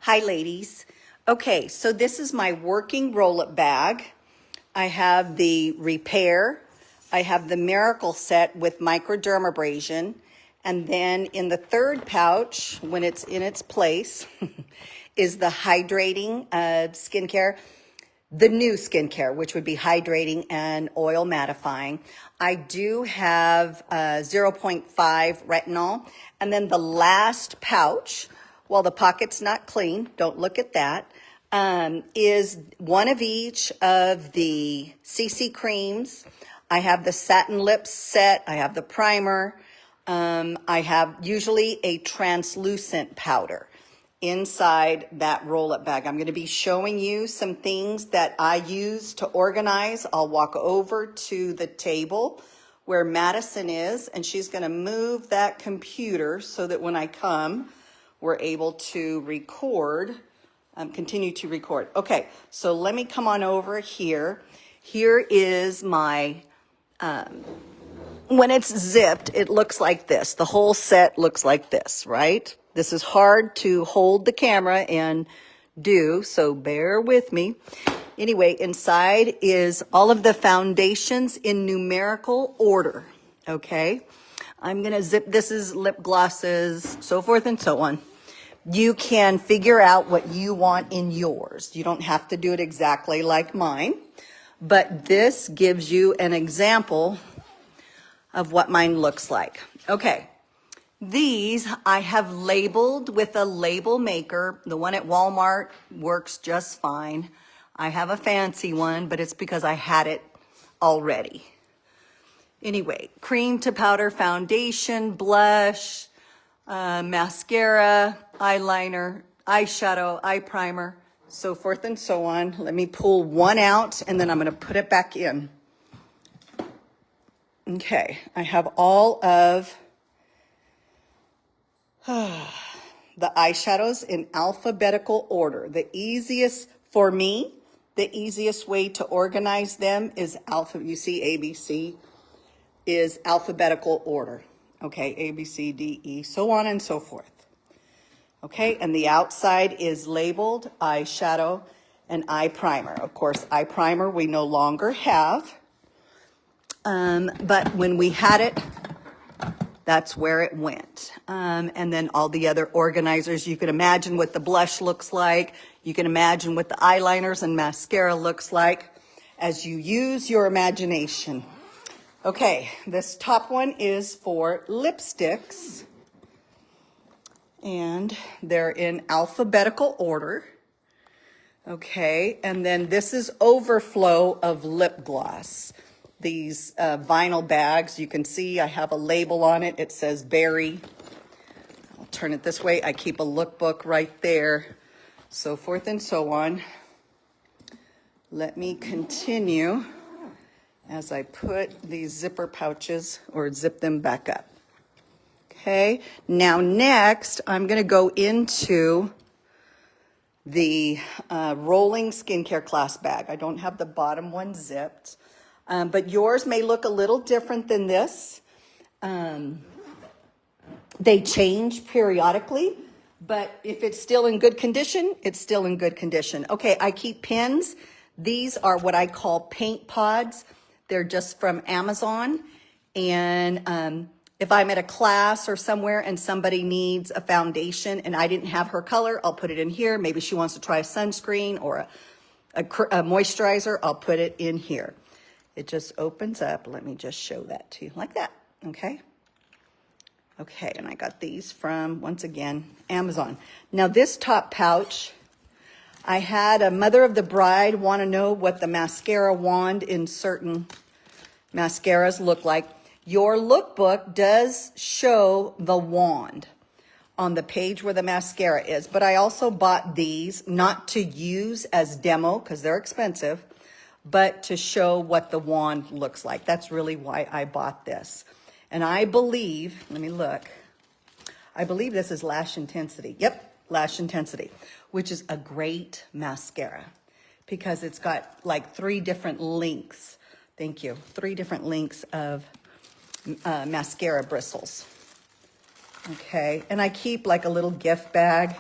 Hi, ladies. Okay, so this is my working roll-up bag. I have the Repair. I have the Miracle set with microdermabrasion. And then in the third pouch, when it's in its place, is the hydrating skincare. The new skincare, which would be hydrating and oil mattifying. I do have 0.5 retinol. And then the last pouch, while the pocket's not clean, don't look at that, is one of each of the CC creams. I have the satin lips set. I have the primer. I have usually a translucent powder inside that roll-up bag. I'm going to be showing you some things that I use to organize. I'll walk over to the table where Madison is, and she's going to move that computer so that when I come, we're able to record, continue to record. Okay, so let me come on over here. Here is my, when it's zipped, it looks like this. The whole set looks like this, right? This is hard to hold the camera and do, so bear with me. Anyway, inside is all of the foundations in numerical order, okay? I'm gonna zip, this is lip glosses, so forth and so on. You can figure out what you want in yours. You don't have to do it exactly like mine, but this gives you an example of what mine looks like. Okay. These I have labeled with a label maker. The one at Walmart works just fine. I have a fancy one, but it's because I had it already. Anyway, cream to powder foundation, blush, mascara, eyeliner, eyeshadow, eye primer, so forth and so on. Let me pull one out and then I'm going to put it back in. Okay, I have all of the eyeshadows in alphabetical order. The easiest for me, the easiest way to organize them is you see ABC is alphabetical order. Okay, A, B, C, D, E, so on and so forth. Okay, and the outside is labeled eyeshadow and eye primer. Of course, eye primer we no longer have, but when we had it, that's where it went. And then all the other organizers, you can imagine what the blush looks like. You can imagine what the eyeliners and mascara looks like as you use your imagination. Okay, this top one is for lipsticks. And they're in alphabetical order. Okay, and then this is overflow of lip gloss. These vinyl bags, you can see I have a label on it. It says berry. I'll turn it this way. I keep a lookbook right there, so forth and so on. Let me continue as I put these zipper pouches or zip them back up. Okay, now next I'm going to go into the rolling skincare class bag. I don't have the bottom one zipped. But yours may look a little different than this. They change periodically, but if it's still in good condition, it's still in good condition. Okay, I keep pins. These are what I call paint pods. They're just from Amazon. And if I'm at a class or somewhere and somebody needs a foundation and I didn't have her color, I'll put it in here. Maybe she wants to try a sunscreen or a moisturizer, I'll put it in here. It just opens up. Let me just show that to you like that, okay? Okay, and I got these from, once again, Amazon. Now this top pouch, I had a mother of the bride want to know what the mascara wand in certain mascaras look like. Your lookbook does show the wand on the page where the mascara is, but I also bought these not to use as demo because they're expensive, but to show what the wand looks like. That's really why I bought this. And I believe, let me look, I believe this is Lash Intensity. Yep, Lash Intensity, which is a great mascara because it's got like 3 different lengths. Thank you. 3 different lengths of mascara bristles. Okay, and I keep like a little gift bag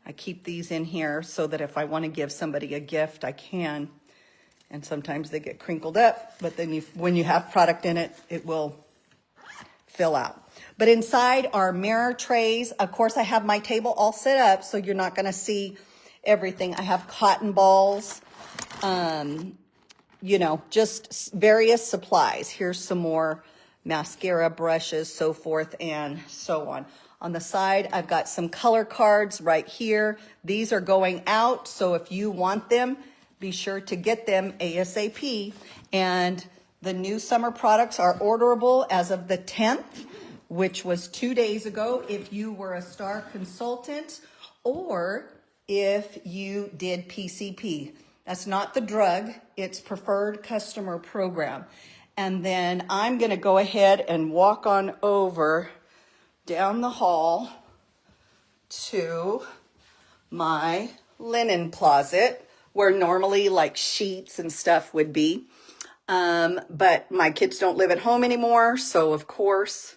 I keep these in here so that if I want to give somebody a gift, I can. And sometimes they get crinkled up, but then when you have product in it, it will fill out. But inside are mirror trays. Of course, I have my table all set up, so you're not going to see everything. I have cotton balls, you know, just various supplies. Here's some more mascara, brushes, so forth and so on. On the side, I've got some color cards right here. These are going out, so if you want them, be sure to get them ASAP. And the new summer products are orderable as of the 10th, which was 2 days ago if you were a Star consultant or if you did PCP. That's not the drug, it's Preferred Customer Program. And then I'm gonna go ahead and walk on over down the hall to my linen closet where normally like sheets and stuff would be. But my kids don't live at home anymore, so of course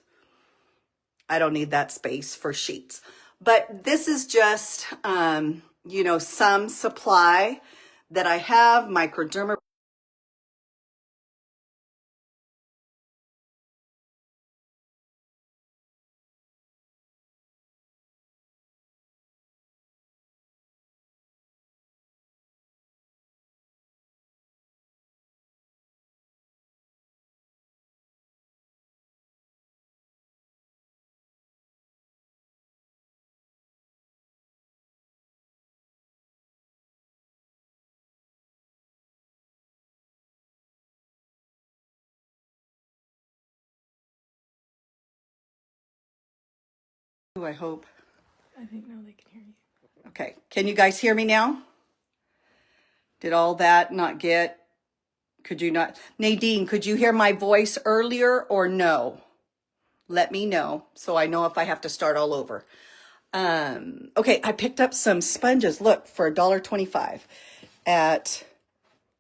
I don't need that space for sheets. But this is just, you know, some supply that I have, microdermabrasion. I hope. I think now they can hear you. Okay, can you guys hear me now? Did all that not get, could you not? Nadine, could you hear my voice earlier or no? Let me know so I know if I have to start all over. Okay, I picked up some sponges, look, for $1.25 at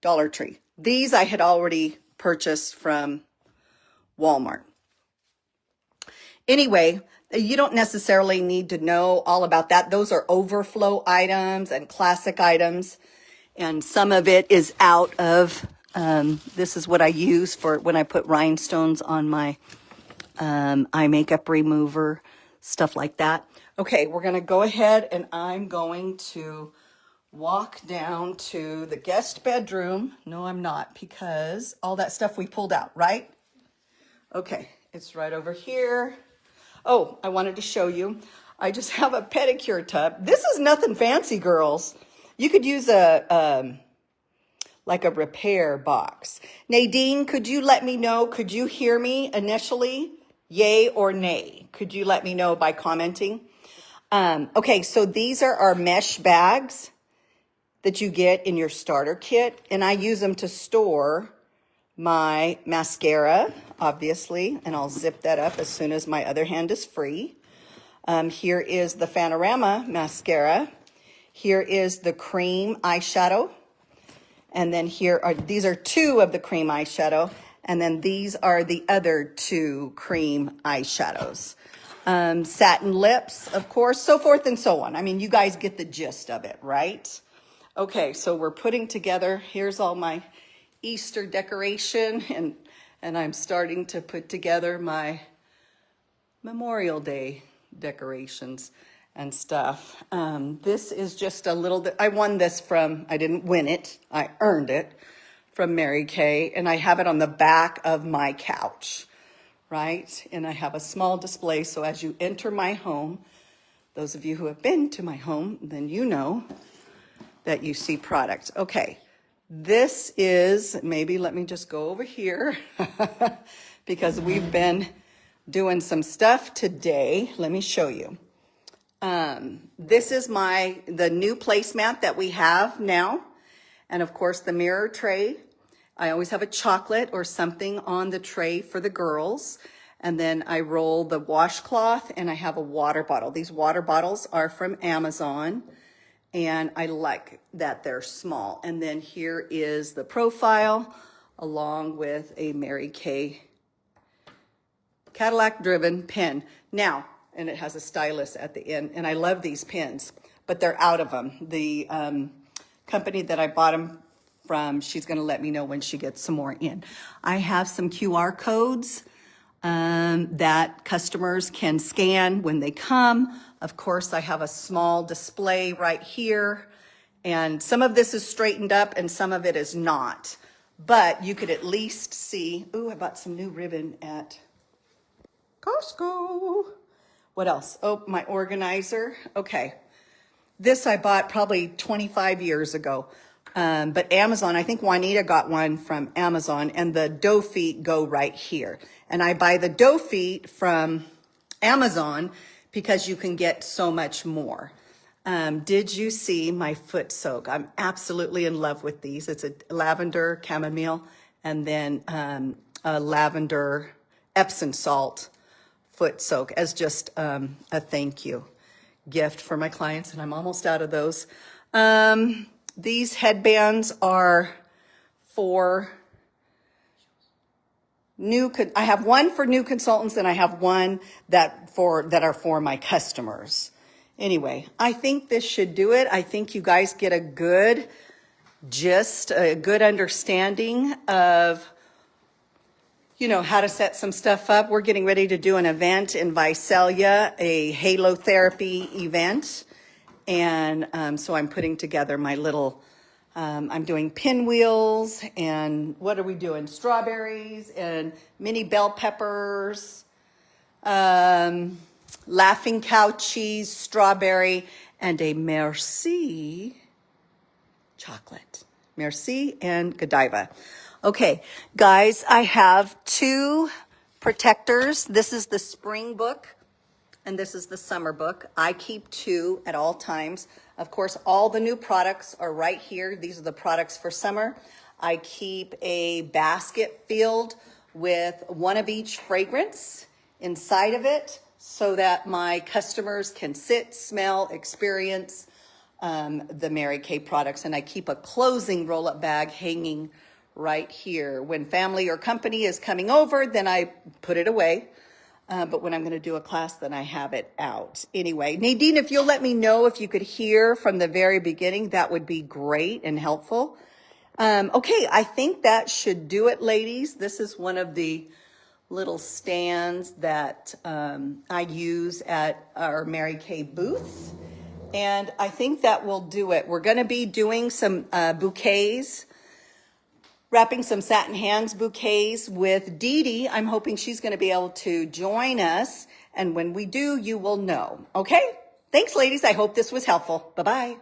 Dollar Tree. These I had already purchased from Walmart. Anyway, you don't necessarily need to know all about that. Those are overflow items and classic items. And some of it is out of, this is what I use for when I put rhinestones on my eye makeup remover, stuff like that. Okay, we're going to go ahead and I'm going to walk down to the guest bedroom. No, I'm not, because all that stuff we pulled out, right? Okay, it's right over here. Oh, I wanted to show you. I just have a pedicure tub. This is nothing fancy, girls. You could use like a repair box. Nadine, could you let me know? Could you hear me initially? Yay or nay? Could you let me know by commenting? Okay, so these are our mesh bags that you get in your starter kit, and I use them to store my mascara, obviously, and I'll zip that up as soon as my other hand is free. Here is the Panorama mascara. Here is the cream eyeshadow. And then these are two of the cream eyeshadow. And then these are the other two cream eyeshadows. Satin lips, of course, so forth and so on. I mean, you guys get the gist of it, right? Okay, so we're putting together, here's all my Easter decoration, and I'm starting to put together my Memorial Day decorations and stuff. This is just a little bit, I won this from, I didn't win it, I earned it from Mary Kay, and I have it on the back of my couch, right? And I have a small display, so as you enter my home, those of you who have been to my home, then you know that you see products. Okay, this is, maybe let me just go over here because we've been doing some stuff today. Let me show you. This is the new placemat that we have now. And of course the mirror tray. I always have a chocolate or something on the tray for the girls. And then I roll the washcloth and I have a water bottle. These water bottles are from Amazon. And I like that they're small. And then here is the profile along with a Mary Kay Cadillac driven pen. Now, and it has a stylus at the end, and I love these pens. but they're out of them. The company that I bought them from, she's going to let me know when she gets some more in. I have some QR codes that customers can scan when they come. Of course, I have a small display right here, and some of this is straightened up and some of it is not. But you could at least see, ooh, I bought some new ribbon at Costco. What else? Oh, my organizer. Okay. This I bought probably 25 years ago. But Amazon, I think Juanita got one from Amazon, and the dough feet go right here. And I buy the dough feet from Amazon because you can get so much more. Did you see my foot soak? I'm absolutely in love with these. It's a lavender chamomile and then a lavender Epsom salt foot soak as just a thank you gift for my clients, and I'm almost out of those. These headbands are for I have one for new consultants, and I have one that are for my customers. Anyway, I think this should do it. I think you guys get a good understanding of, you know, how to set some stuff up. We're getting ready to do an event in Visalia, a halo therapy event. And so I'm putting together my little, I'm doing pinwheels, and what are we doing? Strawberries and mini bell peppers, laughing cow cheese, strawberry, and a merci chocolate. Merci and Godiva. Okay, guys, I have 2 protectors. This is the spring book, and this is the summer book. I keep 2 at all times. Of course, all the new products are right here. These are the products for summer. I keep a basket filled with one of each fragrance inside of it so that my customers can sit, smell, experience the Mary Kay products. And I keep a closing roll-up bag hanging right here. When family or company is coming over, then I put it away. But when I'm going to do a class, then I have it out. Anyway, Nadine, if you'll let me know if you could hear from the very beginning, that would be great and helpful. Okay, I think that should do it, ladies. This is one of the little stands that I use at our Mary Kay booth. And I think that will do it. We're going to be doing some bouquets, wrapping some satin hands bouquets with Dee Dee. I'm hoping she's going to be able to join us. And when we do, you will know. Okay? Thanks, ladies. I hope this was helpful. Bye-bye.